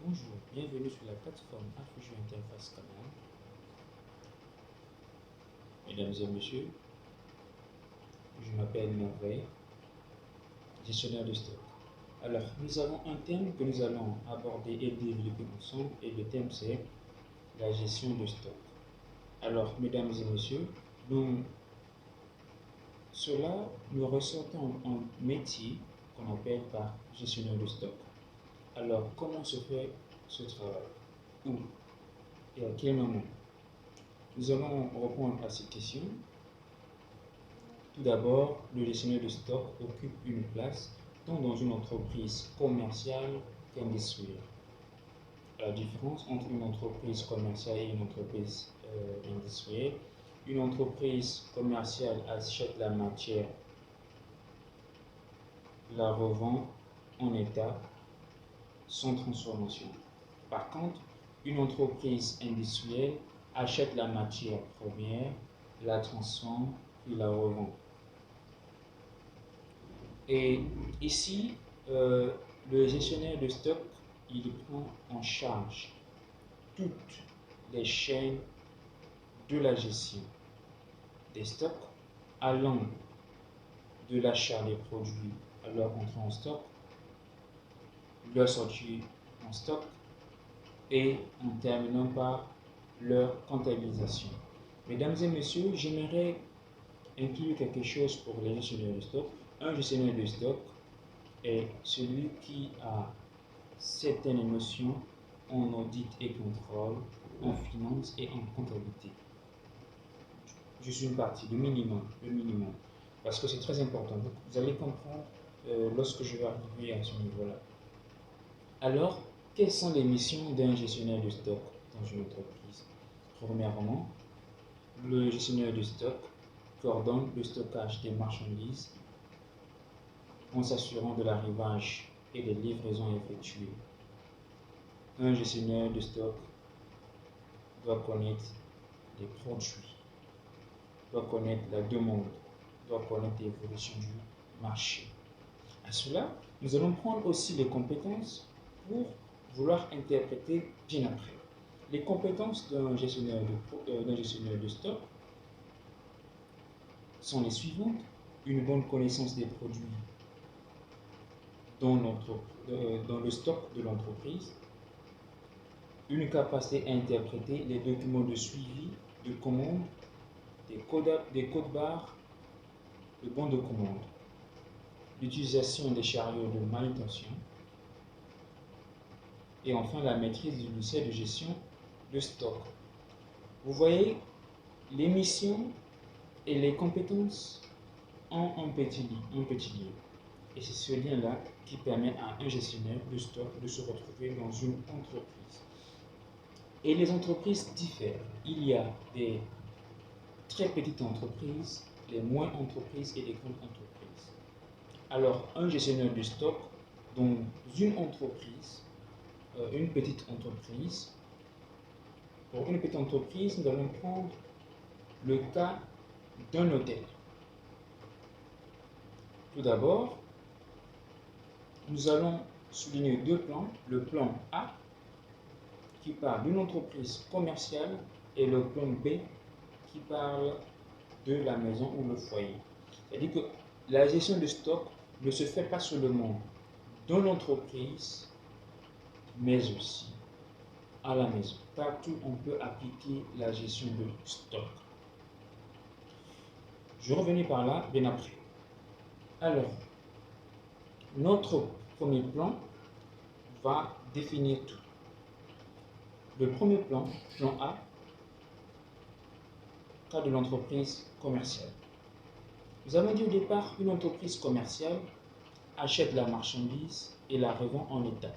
Bonjour, bienvenue sur la plateforme Affusion Interface Canal. Mesdames et messieurs, je m'appelle Merveille, gestionnaire de stock. Alors, nous avons un thème que nous allons aborder et développer ensemble, et le thème c'est la gestion de stock. Alors, mesdames et messieurs, nous ressortons un métier qu'on appelle par gestionnaire de stock. Alors, comment se fait ce travail? Où et à quel moment? Nous allons répondre à ces questions. Tout d'abord, le gestionnaire de stock occupe une place tant dans une entreprise commerciale qu'industrielle. La différence entre une entreprise commerciale et une entreprise industrielle: une entreprise commerciale achète la matière, la revend en état, sans transformation. Par contre, une entreprise industrielle achète la matière première, la transforme puis la revend. Et ici, le gestionnaire de stock, il prend en charge toutes les chaînes de la gestion des stocks, allant de l'achat des produits à leur entrée en stock, leur sortie en stock et en terminant par leur comptabilisation. Mesdames et messieurs, j'aimerais inclure quelque chose pour les gestionnaires de stock. Un gestionnaire de stock est celui qui a certaines notions en audit et contrôle, en finance et en comptabilité. Je suis une partie, le minimum, parce que c'est très important. Vous allez comprendre lorsque je vais arriver à ce niveau-là. Alors, quelles sont les missions d'un gestionnaire de stock dans une entreprise? Premièrement, le gestionnaire de stock coordonne le stockage des marchandises en s'assurant de l'arrivage et des livraisons effectuées. Un gestionnaire de stock doit connaître les produits, doit connaître la demande, doit connaître l'évolution du marché. À cela, nous allons prendre aussi les compétences pour vouloir interpréter bien après. Les compétences d'un gestionnaire de stock sont les suivantes: une bonne connaissance des produits dans le stock de l'entreprise, une capacité à interpréter les documents de suivi de commande, des codes barres, de bons de commande, l'utilisation des chariots de manutention, et enfin la maîtrise du logiciel de gestion de stock. Vous voyez, les missions et les compétences ont un petit lien. Et c'est ce lien-là qui permet à un gestionnaire de stock de se retrouver dans une entreprise. Et les entreprises diffèrent. Il y a des très petites entreprises, les moyennes entreprises et les grandes entreprises. Alors, un gestionnaire de stock dans une entreprise, une petite entreprise, pour une petite entreprise, nous allons prendre le cas d'un hôtel. Tout d'abord, nous allons souligner deux plans. Le plan A qui parle d'une entreprise commerciale et le plan B qui parle de la maison ou le foyer. C'est-à-dire que la gestion de stock ne se fait pas seulement dans l'entreprise, mais aussi à la maison. Partout, on peut appliquer la gestion de stock. Je reviens par là bien après. Alors, notre premier plan va définir tout. Le premier plan, plan A, cas de l'entreprise commerciale. Nous avons dit au départ, une entreprise commerciale achète la marchandise et la revend en état.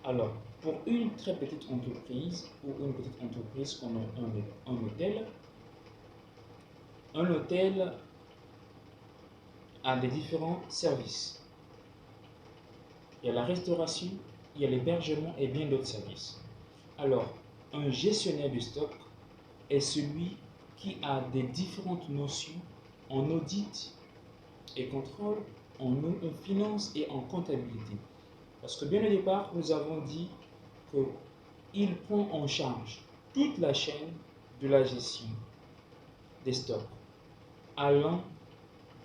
Alors, pour une très petite entreprise ou une petite entreprise comme un hôtel a des différents services. Il y a la restauration, il y a l'hébergement et bien d'autres services. Alors, un gestionnaire de stock est celui qui a des différentes notions en audit et contrôle, en finance et en comptabilité. Parce que bien au départ, nous avons dit qu'il prend en charge toute la chaîne de la gestion des stocks, allant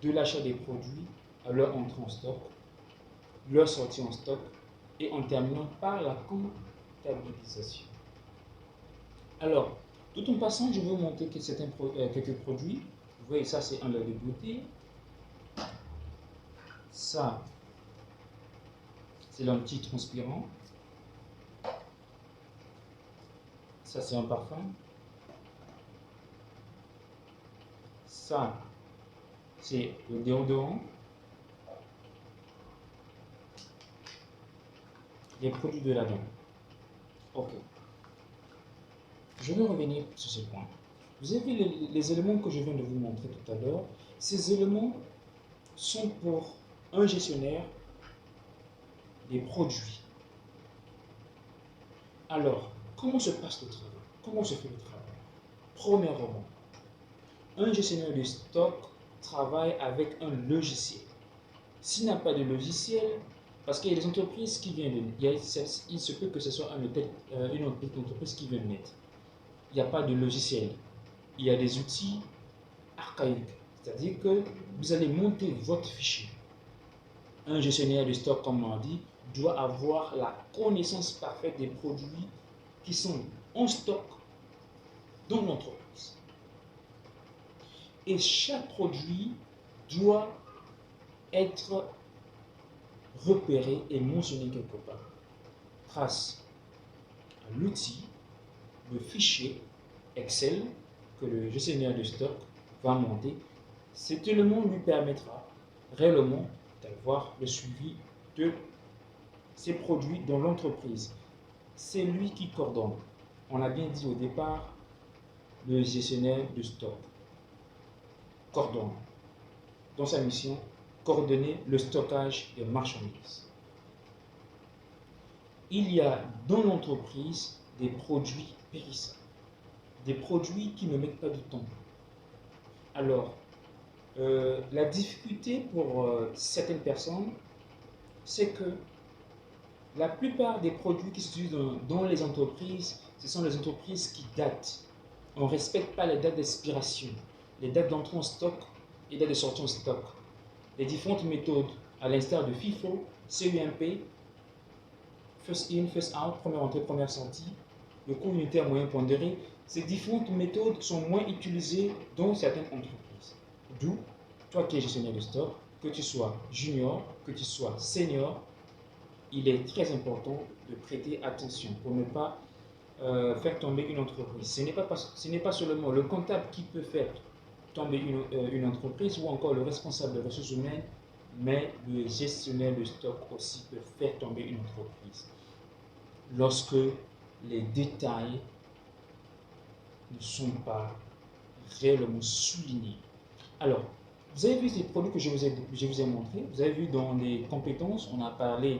de l'achat des produits à leur entrée en stock, leur sortie en stock et en terminant par la comptabilisation. Alors, tout en passant, je vais vous montrer que quelques produits. Vous voyez, ça c'est un lait de beauté. Ça, c'est l'anti-transpirant. Ça, c'est un parfum. Ça, c'est le déodorant. Les produits de la dent. Ok. Je vais revenir sur ce point. Vous avez vu les éléments que je viens de vous montrer tout à l'heure. Ces éléments sont pour un gestionnaire des produits. Alors, comment se passe le travail? Comment se fait le travail? Premièrement, un gestionnaire de stock travaille avec un logiciel. S'il n'a pas de logiciel, parce qu'il y a des entreprises qui viennent de naître, il se peut que ce soit une entreprise qui vient de naître. Il n'y a pas de logiciel. Il y a des outils archaïques. C'est-à-dire que vous allez monter votre fichier. Un gestionnaire de stock, comme on dit, doit avoir la connaissance parfaite des produits qui sont en stock dans l'entreprise. Et chaque produit doit être repéré et mentionné quelque part grâce à l'outil, le fichier Excel que le gestionnaire de stock va monter. Cet élément lui permettra réellement d'avoir le suivi de ces produits dans l'entreprise. C'est lui qui coordonne. On a bien dit au départ, le gestionnaire de stock coordonne dans sa mission, coordonner le stockage des marchandises. Il y a dans l'entreprise des produits périssables, des produits qui ne mettent pas du temps. Alors, la difficulté pour certaines personnes, c'est que la plupart des produits qui se utilisent dans les entreprises, ce sont les entreprises qui datent. On ne respecte pas les dates d'expiration, les dates d'entrée en stock et les dates de sortie en stock. Les différentes méthodes, à l'instar de FIFO, CUMP, First In, First Out, première entrée, première sortie, le coût unitaire moyen pondéré, ces différentes méthodes sont moins utilisées dans certaines entreprises. D'où, toi qui es gestionnaire de stock, que tu sois junior, que tu sois senior, il est très important de prêter attention pour ne pas faire tomber une entreprise. Ce n'est pas seulement le comptable qui peut faire tomber une entreprise ou encore le responsable des ressources humaines, mais le gestionnaire de stock aussi peut faire tomber une entreprise lorsque les détails ne sont pas réellement soulignés. Alors, vous avez vu ces produits que je vous ai montrés. Vous avez vu dans les compétences, on a parlé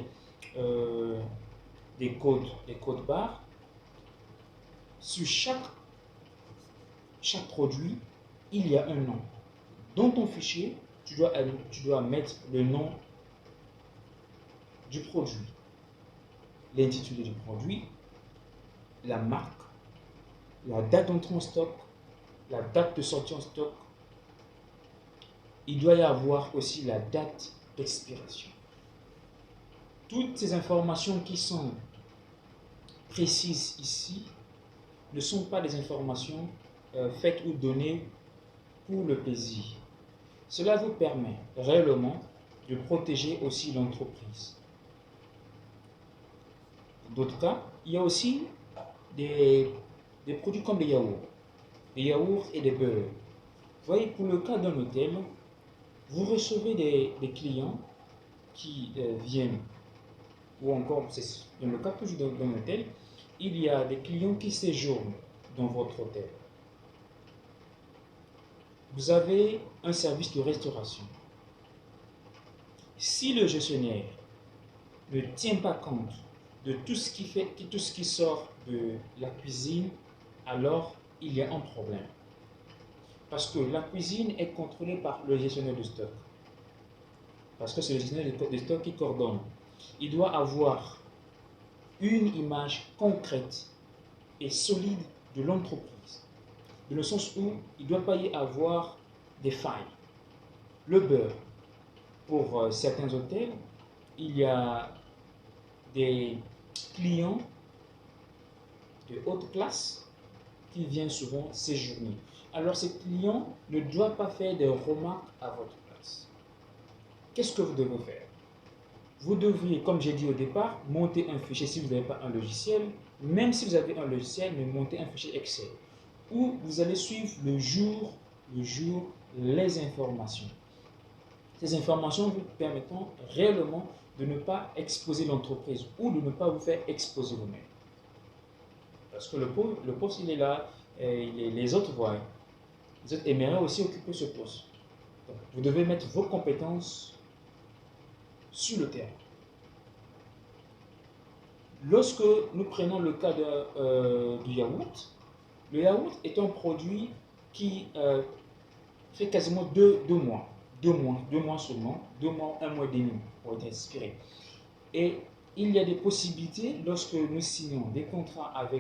des codes barres. Sur chaque produit, il y a un nom. Dans ton fichier, tu dois mettre le nom du produit, l'intitulé du produit, la marque, la date d'entrée en stock, la date de sortie en stock. Il doit y avoir aussi la date d'expiration. Toutes ces informations qui sont précises ici ne sont pas des informations faites ou données pour le plaisir. Cela vous permet réellement de protéger aussi l'entreprise. D'autres cas, il y a aussi des produits comme des yaourts et des beurres. Vous voyez, pour le cas d'un hôtel, vous recevez des clients qui viennent, ou encore, dans le cas toujours d'un hôtel, il y a des clients qui séjournent dans votre hôtel. Vous avez un service de restauration. Si le gestionnaire ne tient pas compte de tout ce qui sort de la cuisine, alors il y a un problème. Parce que la cuisine est contrôlée par le gestionnaire de stock. Parce que c'est le gestionnaire de stock qui coordonne. Il doit avoir une image concrète et solide de l'entreprise, dans le sens où il ne doit pas y avoir des failles. Le beurre, pour certains hôtels, il y a des clients de haute classe qui viennent souvent séjourner. Alors ces clients ne doivent pas faire des remarques à votre place. Qu'est-ce que vous devez faire? Vous devriez, comme j'ai dit au départ, monter un fichier si vous n'avez pas un logiciel. Même si vous avez un logiciel, mais montez un fichier Excel où vous allez suivre le jour les informations. Ces informations vous permettront réellement de ne pas exposer l'entreprise ou de ne pas vous faire exposer vous-même. Parce que le poste, il est là, et les autres voient. Les autres aimeraient aussi occuper ce poste. Donc, vous devez mettre vos compétences sur le terrain. Lorsque nous prenons le cas du yaourt, le yaourt est un produit qui fait quasiment deux mois. 2 mois seulement, 2 mois, 1 mois et demi pour être inspiré. Et il y a des possibilités lorsque nous signons des contrats avec